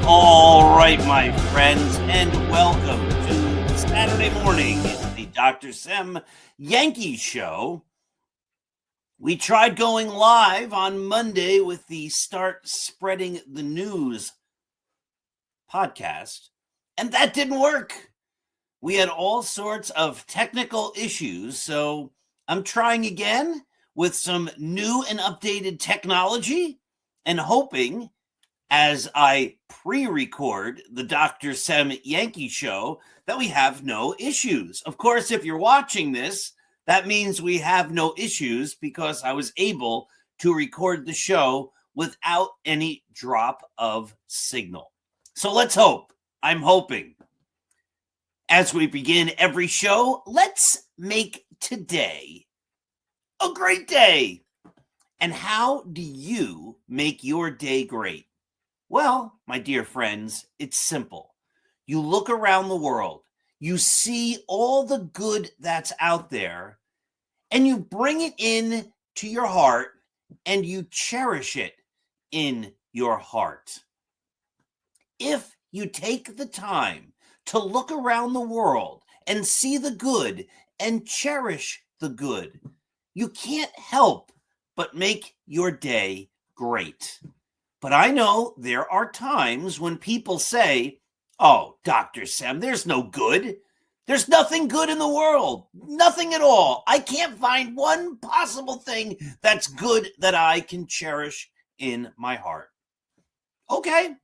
All right, my friends, and welcome to Saturday morning, the Dr. Sem Yankees Show. We tried going live on Monday with the Start Spreading the News podcast, and that didn't work. We had all sorts of technical issues, so I'm trying again with some new and updated technology and hoping, as I pre-record the Dr. Sem Yankees Show, that we have no issues. Of course, if you're watching this, that means we have no issues because I was able to record the show without any drop of signal. So let's hope. I'm hoping. As we begin every show, let's make today a great day. And how do you make your day great? Well, my dear friends, it's simple. You look around the world, you see all the good that's out there, and you bring it in to your heart, and you cherish it in your heart. If you take the time to look around the world and see the good and cherish the good, you can't help but make your day great. But I know there are times when people say, "Oh, Dr. Sem, there's no good. There's nothing good in the world. Nothing at all. I can't find one possible thing that's good that I can cherish in my heart." Okay.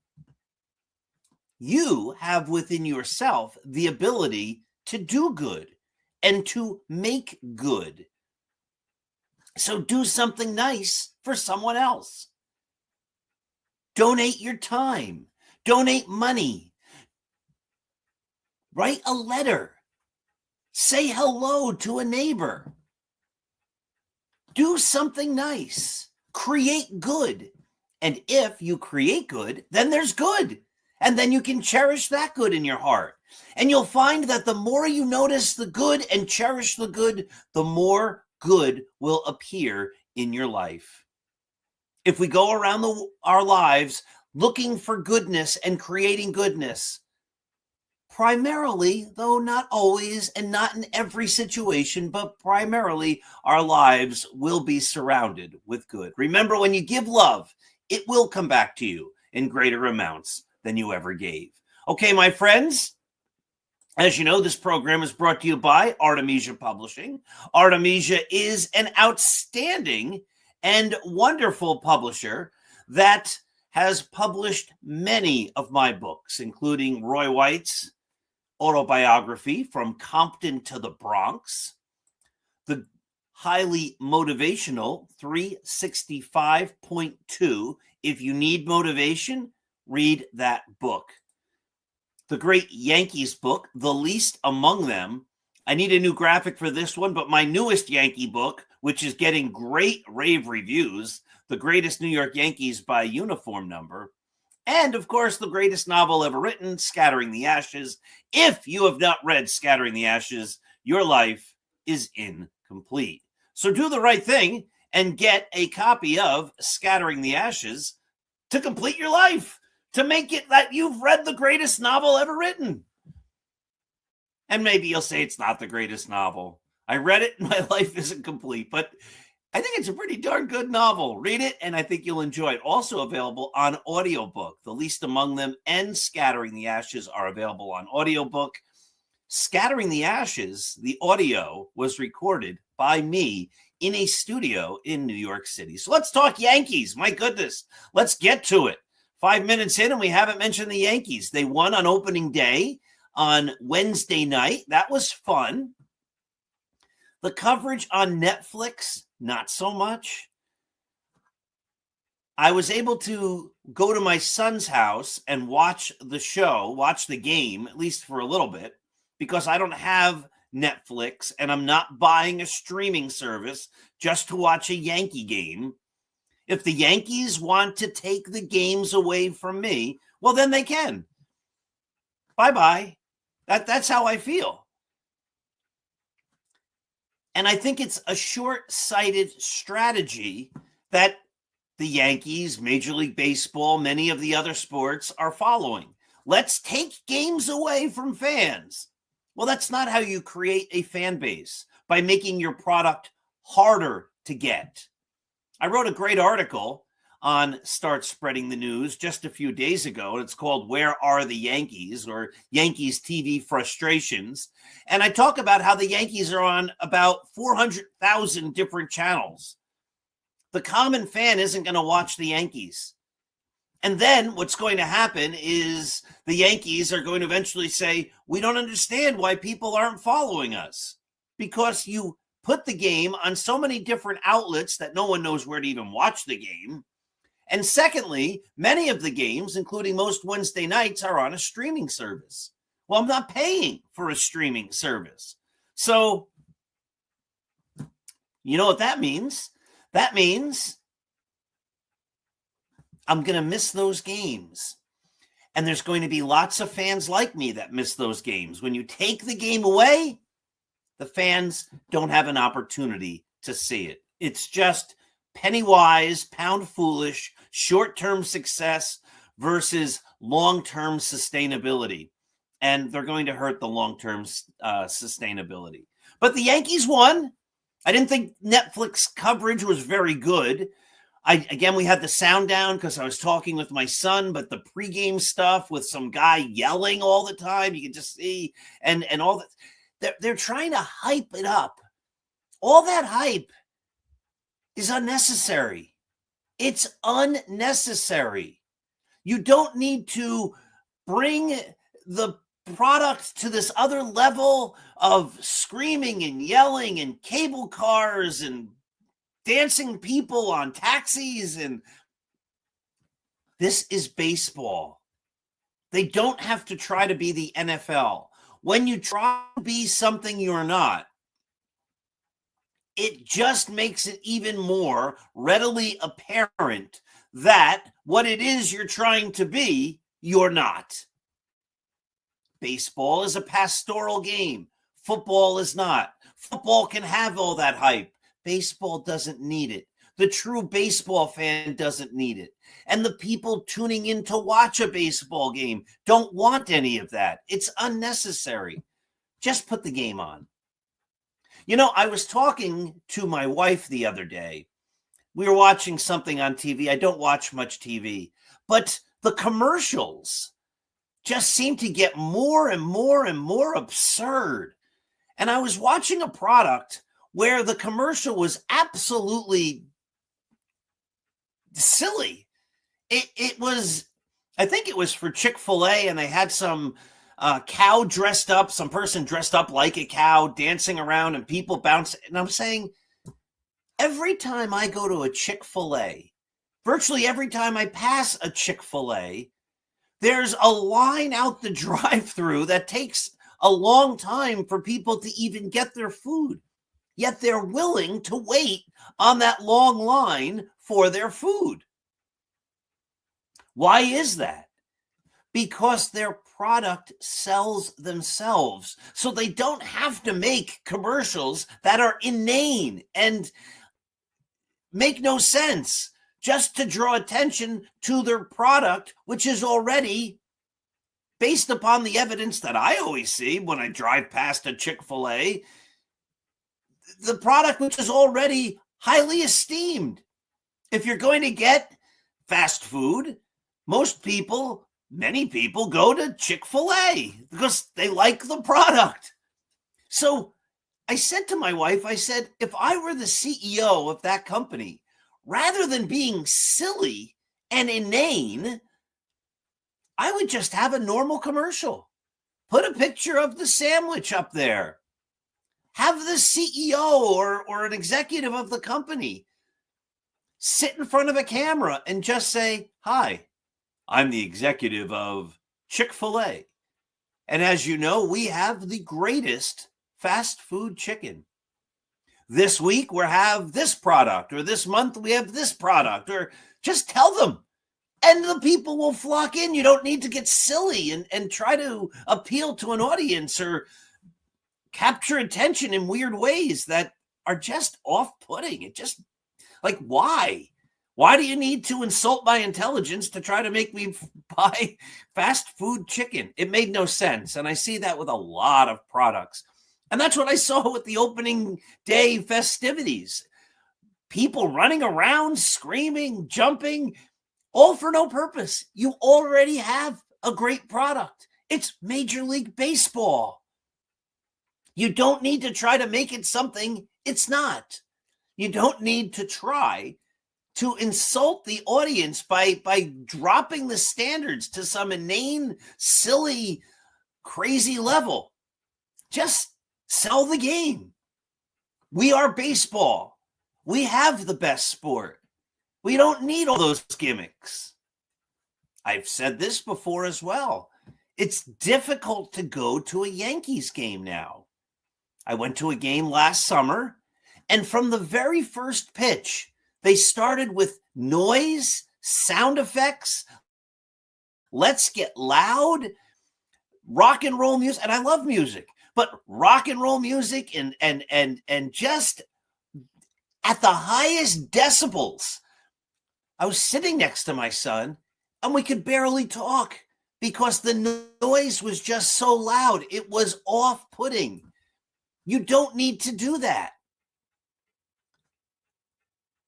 You have within yourself the ability to do good and to make good. So do something nice for someone else. Donate your time. Donate money. Write a letter. Say hello to a neighbor. Do something nice. Create good. And if you create good, then there's good. And then you can cherish that good in your heart. And you'll find that the more you notice the good and cherish the good, the more good will appear in your life. If we go around our lives looking for goodness and creating goodness, primarily, though not always and not in every situation, but primarily our lives will be surrounded with good. Remember, when you give love, it will come back to you in greater amounts than you ever gave. Okay, my friends, as you know, this program is brought to you by Artemisia Publishing. Artemisia is an outstanding and wonderful publisher that has published many of my books, including Roy White's autobiography, From Compton to the Bronx, The highly motivational, 365.2. If you need motivation, read that book. The great Yankees book, The Least Among Them. I need a new graphic for this one, but my newest Yankee book, which is getting great rave reviews, The Greatest New York Yankees by Uniform Number. And, of course, the greatest novel ever written, Scattering the Ashes. If you have not read Scattering the Ashes, your life is incomplete. So do the right thing and get a copy of Scattering the Ashes to complete your life, to make it that you've read the greatest novel ever written. And maybe you'll say it's not the greatest novel. I read it and my life isn't complete, but I think it's a pretty darn good novel. Read it, and I think you'll enjoy it. Also available on audiobook. The Least Among Them and Scattering the Ashes are available on audiobook. Scattering the Ashes, the audio was recorded by me in a studio in New York City. So let's talk Yankees. My goodness, let's get to it. 5 minutes in, and we haven't mentioned the Yankees. They won on opening day on Wednesday night. That was fun. The coverage on Netflix, not so much. I was able to go to my son's house and watch the show, watch the game, at least for a little bit, because I don't have Netflix and I'm not buying a streaming service just to watch a Yankee game. If the Yankees want to take the games away from me, well, then they can. Bye-bye. That's how I feel. And I think it's a short-sighted strategy that the Yankees, Major League Baseball, many of the other sports are following. Let's take games away from fans. Well, that's not how you create a fan base, by making your product harder to get. I wrote a great article on Start Spreading the News just a few days ago, and it's called Where Are the Yankees? Or Yankees TV Frustrations. And I talk about how the Yankees are on about 400,000 different channels. The common fan isn't going to watch the Yankees. And then what's going to happen is the Yankees are going to eventually say, we don't understand why people aren't following us, because you put the game on so many different outlets that no one knows where to even watch the game. And secondly, many of the games, including most Wednesday nights, are on a streaming service. Well, I'm not paying for a streaming service. So, you know what that means? That means I'm going to miss those games. And there's going to be lots of fans like me that miss those games. When you take the game away, the fans don't have an opportunity to see it. It's just penny wise, pound foolish, short-term success versus long-term sustainability. And they're going to hurt the long-term sustainability. But the Yankees won. I didn't think Netflix coverage was very good. We had the sound down because I was talking with my son, but the pregame stuff with some guy yelling all the time, you can just see, and all that. They're trying to hype it up. All that hype is unnecessary. It's unnecessary. You don't need to bring the product to this other level of screaming and yelling and cable cars and dancing people on taxis. And this is baseball. They don't have to try to be the NFL. When you try to be something you're not, it just makes it even more readily apparent that what it is you're trying to be, you're not. Baseball is a pastoral game. Football is not. Football can have all that hype. Baseball doesn't need it. The true baseball fan doesn't need it. And the people tuning in to watch a baseball game don't want any of that. It's unnecessary. Just put the game on. You know, I was talking to my wife the other day. We were watching something on TV. I don't watch much TV, but the commercials just seem to get more and more and more absurd. And I was watching a product where the commercial was absolutely silly. It was, I think it was for Chick-fil-A, and they had some cow dressed up, some person dressed up like a cow dancing around and people bouncing. And I'm saying, Every time I go to a Chick-fil-A, virtually every time I pass a Chick-fil-A, there's a line out the drive-through that takes a long time for people to even get their food. Yet they're willing to wait on that long line for their food. Why is that? Because their product sells themselves. So they don't have to make commercials that are inane and make no sense just to draw attention to their product, which is already, based upon the evidence that I always see when I drive past a Chick-fil-A, the product which is already highly esteemed. If you're going to get fast food, many people go to Chick-fil-A because they like the product. So I said to my wife, I said, if I were the CEO of that company, rather than being silly and inane, I would just have a normal commercial. Put a picture of the sandwich up there. Have the CEO or an executive of the company sit in front of a camera and just say, "Hi, I'm the executive of Chick-fil-A. And as you know, we have the greatest fast food chicken. This week we have this product, or this month we have this product," or just tell them. And the people will flock in. You don't need to get silly and try to appeal to an audience or capture attention in weird ways that are just off-putting. It just, like, why? Why do you need to insult my intelligence to try to make me buy fast food chicken? It made no sense. And I see that with a lot of products. And that's what I saw with the opening day festivities. People running around, screaming, jumping, all for no purpose. You already have a great product. It's Major League Baseball. You don't need to try to make it something it's not. You don't need to try to insult the audience by dropping the standards to some inane, silly, crazy level. Just sell the game. We are baseball. We have the best sport. We don't need all those gimmicks. I've said this before as well. It's difficult to go to a Yankees game now. I went to a game last summer, and from the very first pitch, they started with noise, sound effects, let's get loud, rock and roll music. And I love music, but rock and roll music and just at the highest decibels. I was sitting next to my son, and we could barely talk because the noise was just so loud. It was off-putting. You don't need to do that.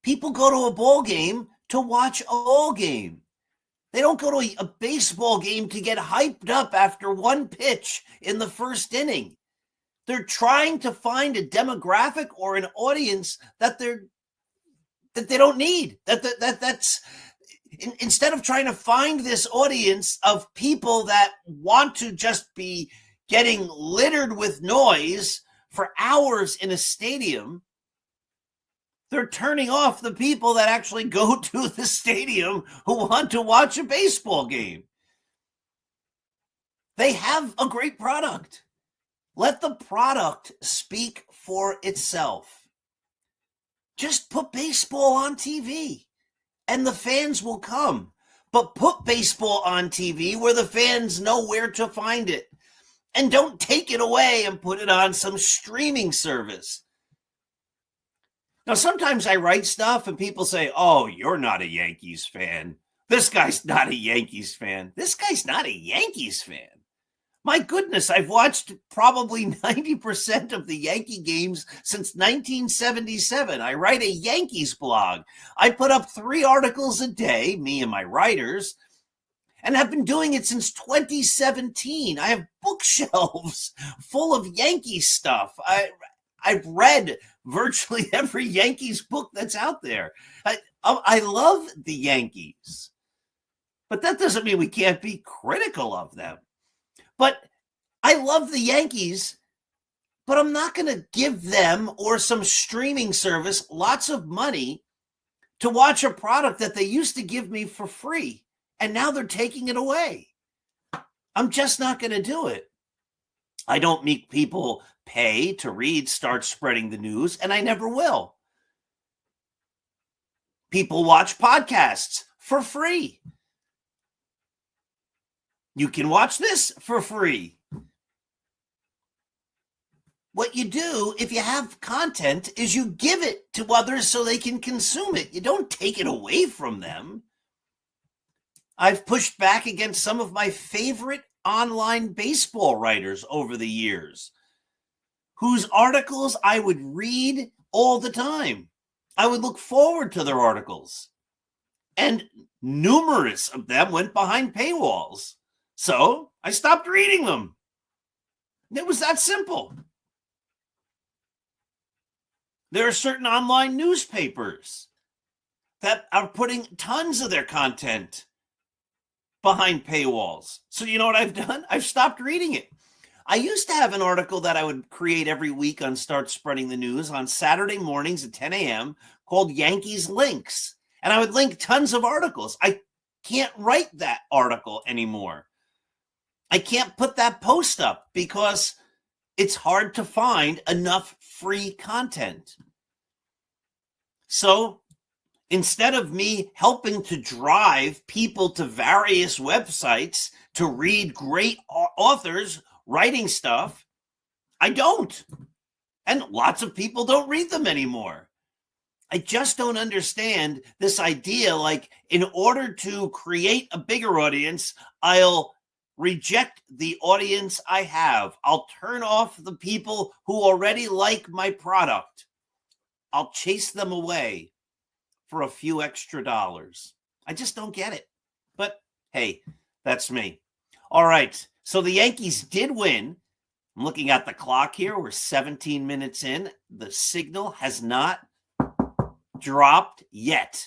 People go to a ball game to watch a ball game. They don't go to a baseball game to get hyped up after one pitch in the first inning. They're trying to find a demographic or an audience that they don't need. That's instead of trying to find this audience of people that want to just be getting littered with noise for hours in a stadium, they're turning off the people that actually go to the stadium who want to watch a baseball game. They have a great product. Let the product speak for itself. Just put baseball on TV and the fans will come. But put baseball on TV where the fans know where to find it. And don't take it away and put it on some streaming service. Now, sometimes I write stuff and people say, "Oh, you're not a Yankees fan. This guy's not a Yankees fan." This guy's not a Yankees fan. My goodness, I've watched probably 90% of the Yankee games since 1977. I write a Yankees blog. I put up 3 articles a day, me and my writers, and have been doing it since 2017. I have bookshelves full of Yankees stuff. I've read virtually every Yankees book that's out there. I love the Yankees, but that doesn't mean we can't be critical of them. But I love the Yankees, but I'm not going to give them or some streaming service lots of money to watch a product that they used to give me for free, and now they're taking it away. I'm just not going to do it. I don't make people pay to read Start Spreading the News, and I never will. People watch podcasts for free. You can watch this for free. What you do if you have content is you give it to others so they can consume it. You don't take it away from them. I've pushed back against some of my favorite online baseball writers over the years, whose articles I would read all the time. I would look forward to their articles. And numerous of them went behind paywalls. So I stopped reading them. It was that simple. There are certain online newspapers that are putting tons of their content behind paywalls. So you know what I've done? I've stopped reading it. I used to have an article that I would create every week on Start Spreading the News on Saturday mornings at 10 a.m. called Yankees Links. And I would link tons of articles. I can't write that article anymore. I can't put that post up because it's hard to find enough free content. So instead of me helping to drive people to various websites to read great authors writing stuff, I don't. And lots of people don't read them anymore. I just don't understand this idea, like in order to create a bigger audience, I'll reject the audience I have. I'll turn off the people who already like my product. I'll chase them away for a few extra dollars. I just don't get it. But hey, that's me. All right. So the Yankees did win. I'm looking at the clock here. We're 17 minutes in. The signal has not dropped yet.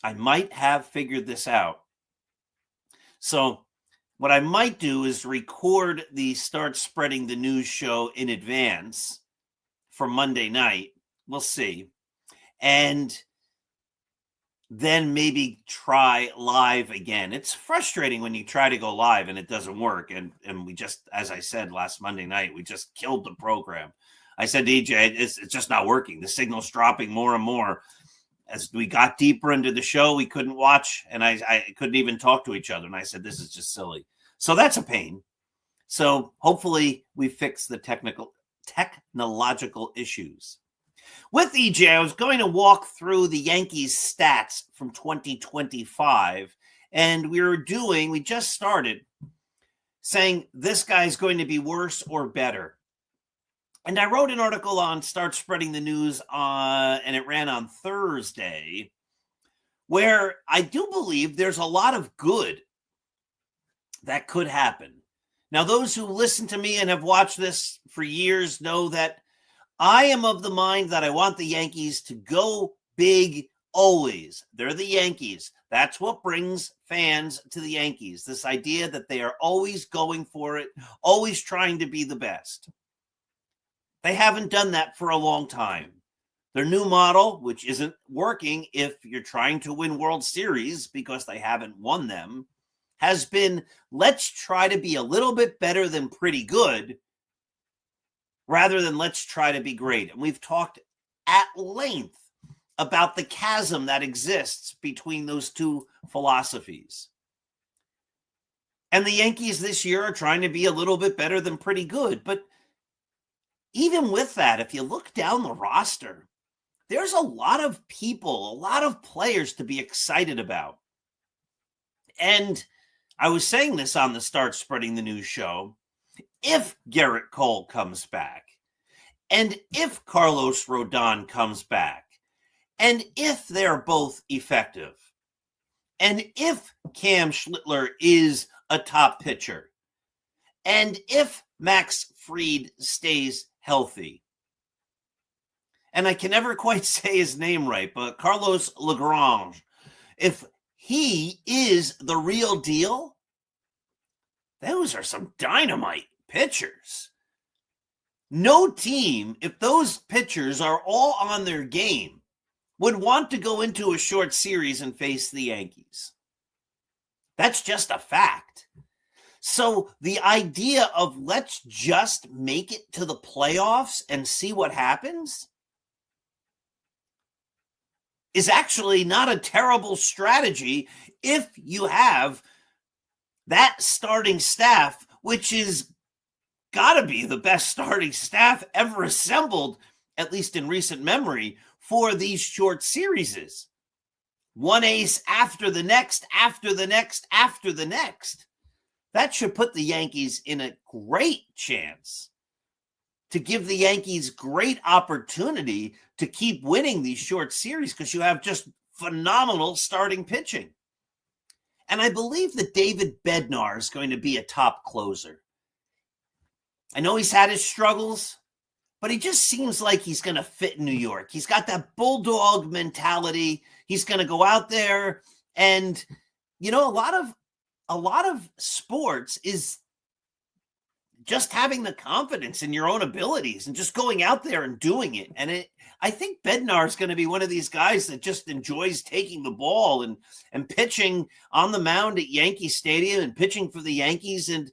I might have figured this out. So what I might do is record the Start Spreading the News show in advance for Monday night. We'll see. And then maybe try live again. It's frustrating when you try to go live and it doesn't work. And we just, as I said last Monday night, we just killed the program. I said to EJ, it's just not working. The signal's dropping more and more. As we got deeper into the show, we couldn't watch, and I couldn't even talk to each other. And I said, this is just silly. So that's a pain. So hopefully we fix the technological issues. With EJ, I was going to walk through the Yankees stats from 2025, and we just started saying this guy's going to be worse or better. And I wrote an article on Start Spreading the News and it ran on Thursday, where I do believe there's a lot of good that could happen. Now, those who listen to me and have watched this for years know that I am of the mind that I want the Yankees to go big always. They're the Yankees. That's what brings fans to the Yankees. This idea that they are always going for it, always trying to be the best. They haven't done that for a long time. Their new model, which isn't working if you're trying to win World Series because they haven't won them, has been, let's try to be a little bit better than pretty good rather than let's try to be great. And we've talked at length about the chasm that exists between those two philosophies. And the Yankees this year are trying to be a little bit better than pretty good. But even with that, if you look down the roster, there's a lot of people, a lot of players to be excited about. And I was saying this on the Start Spreading the News show. If Garrett Cole comes back, and if Carlos Rodon comes back, and if they're both effective, and if Cam Schlittler is a top pitcher, and if Max Fried stays healthy, and I can never quite say his name right, but Carlos Lagrange, if he is the real deal, those are some dynamite pitchers. No team, if those pitchers are all on their game, would want to go into a short series and face the Yankees. That's just a fact. So the idea of let's just make it to the playoffs and see what happens is actually not a terrible strategy if you have that starting staff, which is got to be the best starting staff ever assembled, at least in recent memory, for these short series. One ace after the next, after the next, after the next. That should put the Yankees in a great chance to give the Yankees great opportunity to keep winning these short series because you have just phenomenal starting pitching. And I believe that David Bednar is going to be a top closer. I know he's had his struggles, but he just seems like he's going to fit in New York. He's got that bulldog mentality. He's going to go out there and, you know, a lot of sports is just having the confidence in your own abilities and just going out there and doing it. And I think Bednar is going to be one of these guys that just enjoys taking the ball and pitching on the mound at Yankee Stadium and pitching for the Yankees. And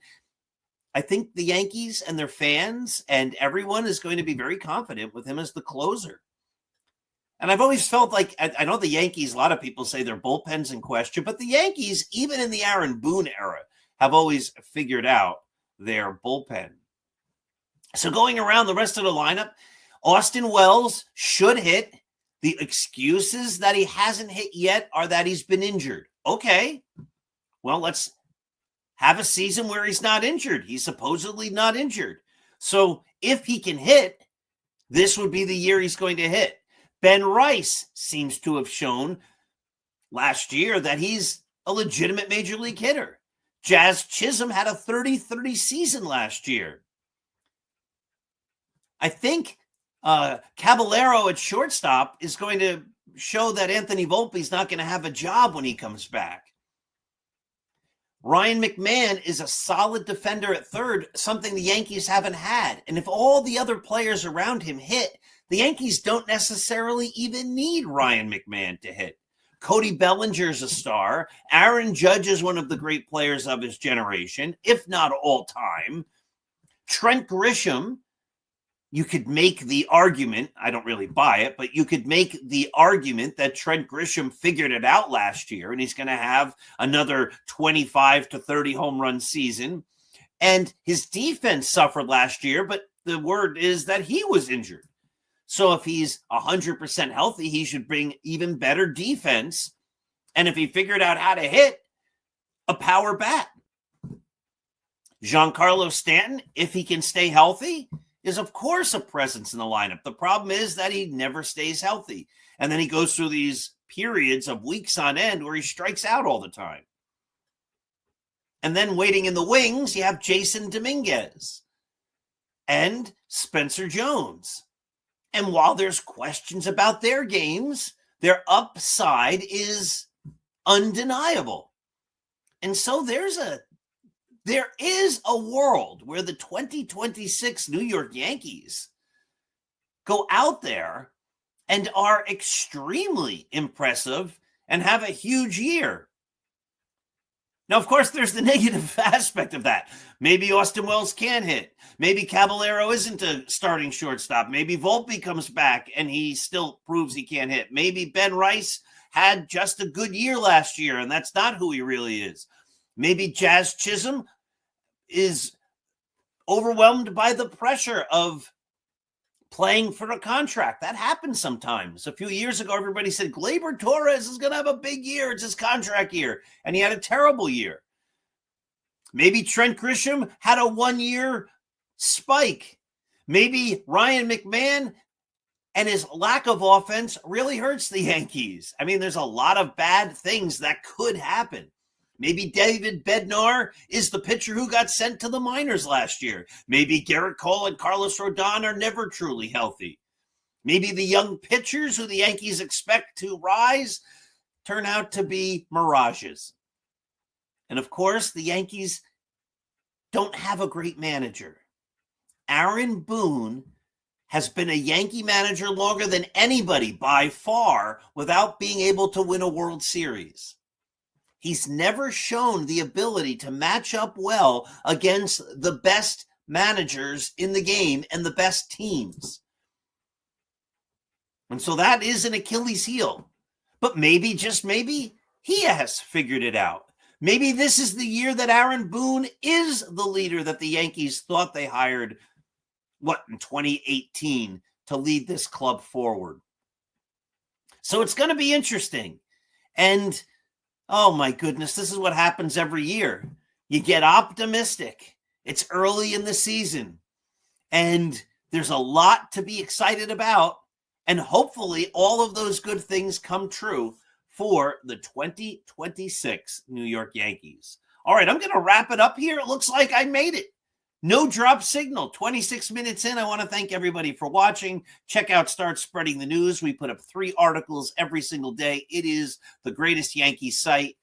I think the Yankees and their fans and everyone is going to be very confident with him as the closer. And I've always felt like, I know the Yankees, a lot of people say their bullpen's in question, but the Yankees, even in the Aaron Boone era, have always figured out their bullpen. So going around the rest of the lineup, Austin Wells should hit. The excuses that he hasn't hit yet are that he's been injured. Okay, well, let's have a season where he's not injured. He's supposedly not injured. So if he can hit, this would be the year he's going to hit. Ben Rice seems to have shown last year that he's a legitimate major league hitter. Jazz Chisholm had a 30-30 season last year. I think Caballero at shortstop is going to show that Anthony Volpe's not going to have a job when he comes back. Ryan McMahon is a solid defender at third, something the Yankees haven't had. And if all the other players around him hit, the Yankees don't necessarily even need Ryan McMahon to hit. Cody Bellinger's a star. Aaron Judge is one of the great players of his generation, if not all time. Trent Grisham, you could make the argument, I don't really buy it, but you could make the argument that Trent Grisham figured it out last year and he's going to have another 25 to 30 home run season. And his defense suffered last year, but the word is that he was injured. So if he's 100% healthy, he should bring even better defense. And if he figured out how to hit, a power bat. Giancarlo Stanton, if he can stay healthy, is of course a presence in the lineup. The problem is that he never stays healthy. And then he goes through these periods of weeks on end where he strikes out all the time. And then waiting in the wings, you have Jason Dominguez and Spencer Jones. And while there's questions about their games, their upside is undeniable. And so there is a world where the 2026 New York Yankees go out there and are extremely impressive and have a huge year. Now, of course, there's the negative aspect of that. Maybe Austin Wells can hit. Maybe Caballero isn't a starting shortstop. Maybe Volpe comes back and he still proves he can't hit. Maybe Ben Rice had just a good year last year, and that's not who he really is. Maybe Jazz Chisholm is overwhelmed by the pressure of playing for a contract. That happens sometimes. A few years ago, everybody said Gleyber Torres is going to have a big year. It's his contract year. And he had a terrible year. Maybe Trent Grisham had a 1-year spike. Maybe Ryan McMahon and his lack of offense really hurts the Yankees. I mean, there's a lot of bad things that could happen. Maybe David Bednar is the pitcher who got sent to the minors last year. Maybe Garrett Cole and Carlos Rodon are never truly healthy. Maybe the young pitchers who the Yankees expect to rise turn out to be mirages. And of course, the Yankees don't have a great manager. Aaron Boone has been a Yankee manager longer than anybody by far without being able to win a World Series. He's never shown the ability to match up well against the best managers in the game and the best teams. And so that is an Achilles heel. But maybe, just maybe, he has figured it out. Maybe this is the year that Aaron Boone is the leader that the Yankees thought they hired, in 2018 to lead this club forward. So it's going to be interesting. And oh my goodness, this is what happens every year. You get optimistic. It's early in the season, and there's a lot to be excited about. And hopefully all of those good things come true for the 2026 New York Yankees. All right, I'm going to wrap it up here. It looks like I made it. No drop signal, 26 minutes in. I want to thank everybody for watching. Check out Start Spreading the News. We put up 3 articles every single day. It is the greatest Yankees site.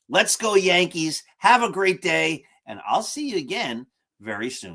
Let's go Yankees. Have a great day, and I'll see you again very soon.